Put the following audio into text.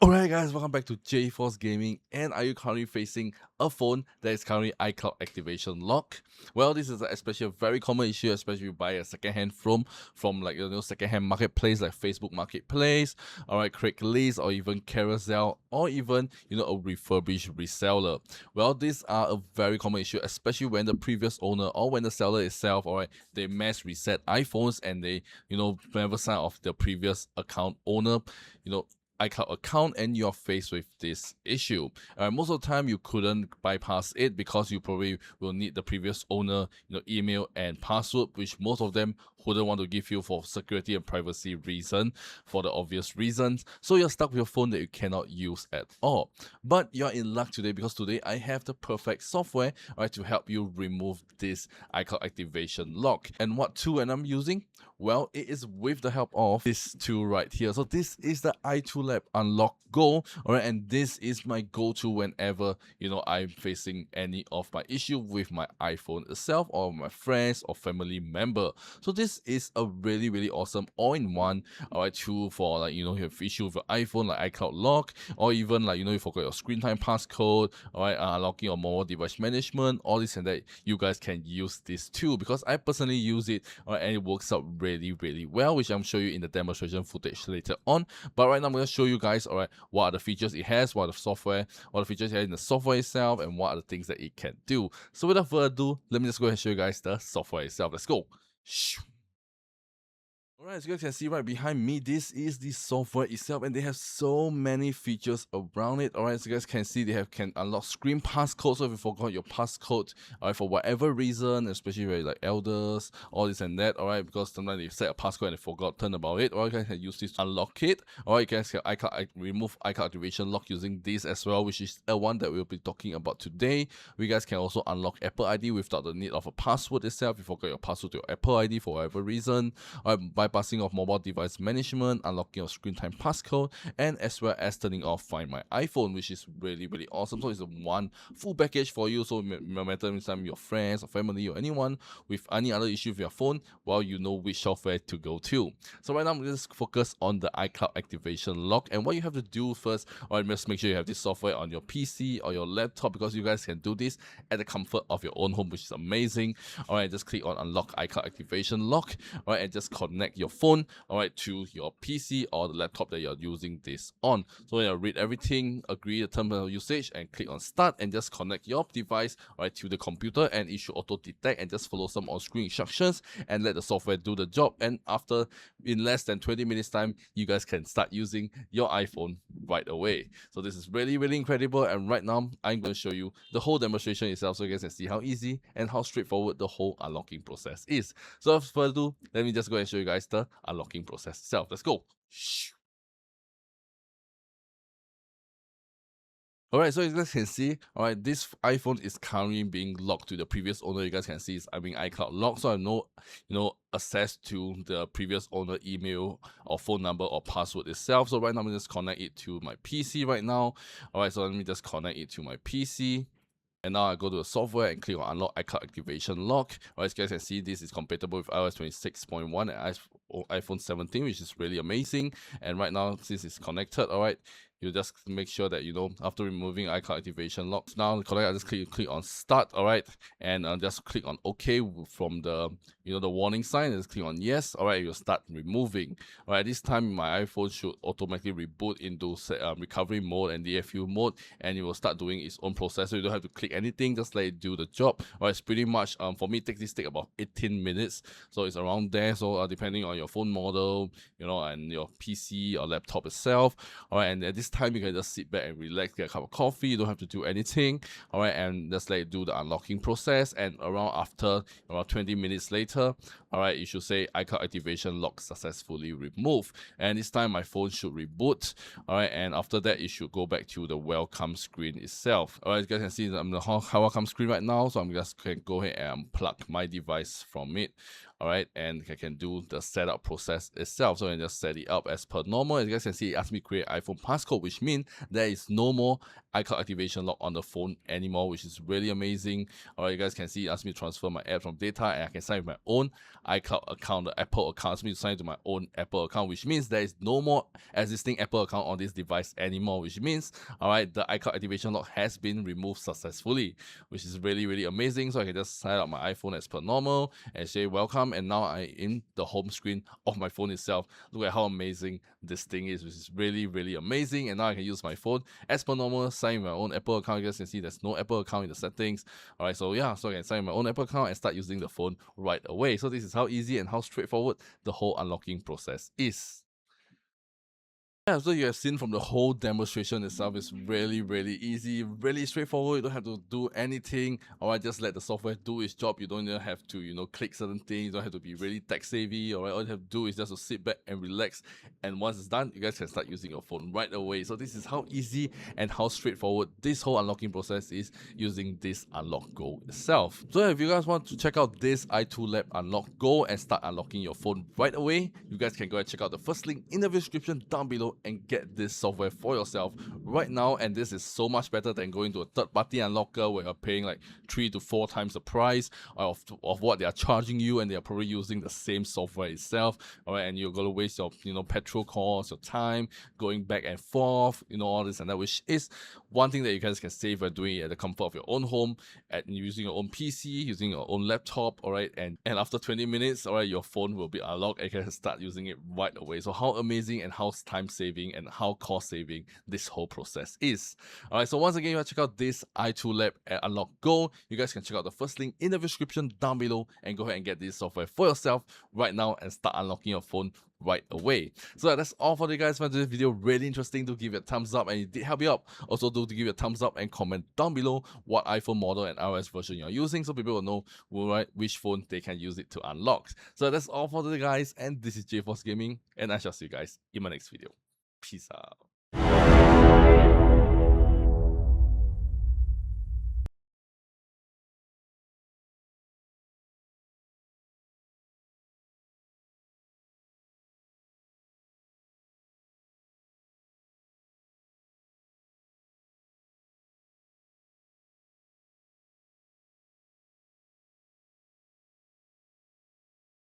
Alright guys, welcome back to JForce Gaming. And are you currently facing a phone that is currently iCloud activation lock? Well, this is especially a very common issue, especially if you buy a second-hand from like second-hand marketplace like Facebook Marketplace, alright, Craigslist, or even Carousel, or even a refurbished reseller. Well, these are a very common issue, especially when the previous owner or when the seller itself, alright, they mass reset iPhones and they never sign off the previous account owner, iCloud account, and you're faced with this issue. Most of the time you couldn't bypass it because you probably will need the previous owner email and password, which most of them wouldn't want to give you for security and privacy reason, for the obvious reasons. So you're stuck with your phone that you cannot use at all. But you're in luck today, because today I have the perfect software to help you remove this iCloud activation lock. And what tool am I using? Well, it is with the help of this tool right here. So this is the iToolab UnlockGo, alright, and this is my go-to whenever I'm facing any of my issue with my iPhone itself or my friends or family member. So this is a really awesome all-in-one tool for you have issue with your iPhone like iCloud lock, or even you forgot your screen time passcode, unlocking your mobile device management, all this and that. You guys can use this tool because I personally use it, and it works out really well, which I'm show you in the demonstration footage later on. But right now I'm going to show you guys what are the features it has, what are the features it has in the software itself, and what are the things that it can do. So without further ado, let me just go ahead and show you guys the software itself. Let's go. Alright, as you guys can see right behind me, this is the software itself, and they have so many features around it. Alright, so you guys can see they can unlock screen passcode. So if you forgot your passcode, for whatever reason, especially when like elders, all this and that, alright, because sometimes they set a passcode and they forgotten about it, or you guys can use this to unlock it. Alright, you guys can remove iCloud activation lock using this as well, which is the one that we'll be talking about today. You guys can also unlock Apple ID without the need of a password itself. If you forgot your password to your Apple ID for whatever reason, bypassing of mobile device management, unlocking of screen time passcode, and as well as turning off Find My iPhone, which is really awesome. So it's a one full package for you. So no matter time your friends or family or anyone with any other issue with your phone, well, you know which software to go to. So right now I'm going to focus on the iCloud activation lock, and what you have to do first, just make sure you have this software on your PC or your laptop, because you guys can do this at the comfort of your own home, which is amazing. Alright, just click on unlock iCloud activation lock, alright, and just connect your phone to your PC or the laptop that you're using this on. So read everything, agree the terms of usage, and click on start, and just connect your device to the computer, and it should auto detect, and just follow some on-screen instructions and let the software do the job. And after in less than 20 minutes time, you guys can start using your iPhone right away. So this is really incredible, and right now I'm going to show you the whole demonstration itself, so you guys can see how easy and how straightforward the whole unlocking process is. So without further ado, let me just go and show you guys the unlocking process itself. Let's go. Alright, so you guys can see, alright, this iPhone is currently being locked to the previous owner. You guys can see I'm being iCloud locked, so I have no access to the previous owner email or phone number or password itself. So right now I'm going to just connect it to my PC right now. Alright, so let me just connect it to my PC. And now I go to the software and click on Unlock iCloud Activation Lock. Alright, as you guys can see, this is compatible with iOS 26.1 and iPhone 17, which is really amazing. And right now, since it's connected, alright, you just make sure that after removing iCloud activation locks, now I just click on start, alright, and just click on OK from the the warning sign, and just click on yes. Alright, you'll start removing. Alright, this time my iPhone should automatically reboot into recovery mode and DFU mode, and it will start doing its own process. So you don't have to click anything, just let it do the job. Alright, it's pretty much for me take about 18 minutes, so it's around there. So depending on your phone model, and your PC or laptop itself. Alright, and at this time you can just sit back and relax, get a cup of coffee. You don't have to do anything. Alright, and just let it do the unlocking process, and after 20 minutes later, alright, you should say iCloud activation lock successfully removed, and this time my phone should reboot. Alright, and after that it should go back to the welcome screen itself. Alright, you guys can see I'm the welcome screen right now, so I'm just going to go ahead and unplug my device from it. Alright, and I can do the setup process itself. So I just set it up as per normal. As you guys can see, it asks me to create iPhone passcode, which means there is no more iCloud activation lock on the phone anymore, which is really amazing. All right, you guys can see it asks me to transfer my app from data, and I can sign with my own iCloud account, the Apple account. Asks me to sign to my own Apple account, which means there is no more existing Apple account on this device anymore, which means, all right, the iCloud activation lock has been removed successfully, which is really, really amazing. So I can just sign up my iPhone as per normal and say welcome, and now I'm in the home screen of my phone itself. Look at how amazing this thing is, which is really, really amazing. And now I can use my phone as per normal, sign my own Apple account. You guys can see there's no Apple account in the settings. All right, so yeah, so I can sign my own Apple account and start using the phone right away. So this is how easy and how straightforward the whole unlocking process is. Yeah, so you have seen from the whole demonstration itself, it's really, really easy, really straightforward. You don't have to do anything. All right, just let the software do its job. You don't even have to, click certain things. You don't have to be really tech savvy. All right, all you have to do is just to sit back and relax. And once it's done, you guys can start using your phone right away. So this is how easy and how straightforward this whole unlocking process is using this UnlockGo itself. So if you guys want to check out this iToolab UnlockGo and start unlocking your phone right away, you guys can go and check out the first link in the description down below and get this software for yourself right now. And this is so much better than going to a third-party unlocker where you're paying like 3 to 4 times the price of what they are charging you, and they're probably using the same software itself. All right, and you're gonna waste your petrol costs, your time going back and forth, all this and that, which is one thing that you guys can save by doing it at the comfort of your own home, and using your own PC, using your own laptop. All right, and after 20 minutes, all right, your phone will be unlocked and you can start using it right away. So how amazing and how time saving and how cost saving this whole process is. All right, so once again, you want to check out this iToolab at UnlockGo. You guys can check out the first link in the description down below and go ahead and get this software for yourself right now and start unlocking your phone right away. So that's all for you guys. If you found this video really interesting, do give it a thumbs up, and it did help you out. Also, do give it a thumbs up and comment down below what iPhone model and iOS version you're using, so people will know which phone they can use it to unlock. So that's all for today, guys, and this is jforcegaming, and I shall see you guys in my next video. Peace out.